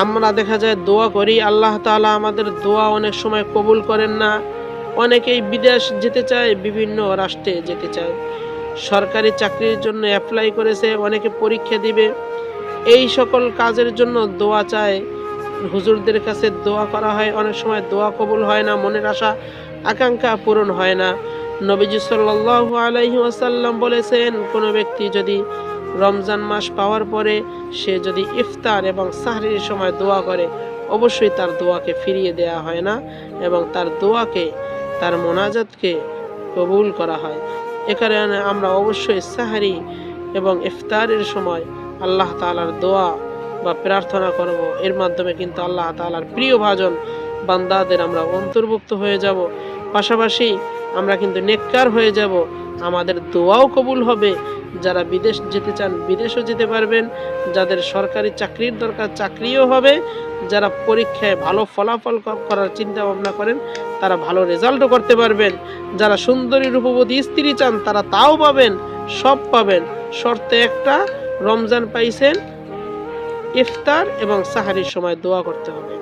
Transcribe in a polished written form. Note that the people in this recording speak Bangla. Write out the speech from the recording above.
আমরা দেখা যায় দোয়া করি, আল্লাহ তাআলা আমাদের দোয়া অনেক সময় কবুল করেন না। অনেকেই বিদেশ যেতে চায়, বিভিন্ন রাষ্ট্রে যেতে চায়, সরকারি চাকরির জন্য অ্যাপ্লাই করেছে, অনেকে পরীক্ষা দিবে, এই সকল কাজের জন্য দোয়া চায়, হুজুরদের কাছে দোয়া করা হয়, অনেক সময় দোয়া কবুল হয় না, মনের আশা আকাঙ্ক্ষা পূরণ হয় না। নবীজি সাল্লাল্লাহু আলাইহি ওয়াসাল্লাম বলেছেন, কোনো ব্যক্তি যদি রমজান মাস পাওয়ার পরে সে যদি ইফতার এবং সাহরির সময় দোয়া করে, অবশ্যই তার দোয়াকে ফিরিয়ে দেওয়া হয় না এবং তার দোয়াকে, তার মোনাজাতকে কবুল করা হয়। এ কারণে আমরা অবশ্যই সাহরি এবং ইফতারের সময় আল্লাহ তাআলার দোয়া বা প্রার্থনা করব। এর মাধ্যমে কিন্তু আল্লাহ তাআলার প্রিয় ভাজন বান্দাদের আমরা অন্তর্ভুক্ত হয়ে যাব, পাশাপাশি আমরা কিন্তু নেককার হয়ে যাব, আমাদের দোয়াও কবুল হবে। যারা বিদেশ যেতে চান বিদেশও যেতে পারবেন, যাদের সরকারি চাকরির দরকার চাকরিও হবে, যারা পরীক্ষায় ভালো ফলাফল করার চিন্তা ভাবনা করেন তারা ভালো রেজাল্টও করতে পারবেন, যারা সুন্দরী রূপবতী স্ত্রী চান তারা তাও পাবেন, সব পাবেন। শর্তে একটা, রমজান পাইছেন, ইফতার এবং সাহারির সময় দোয়া করতে হবে।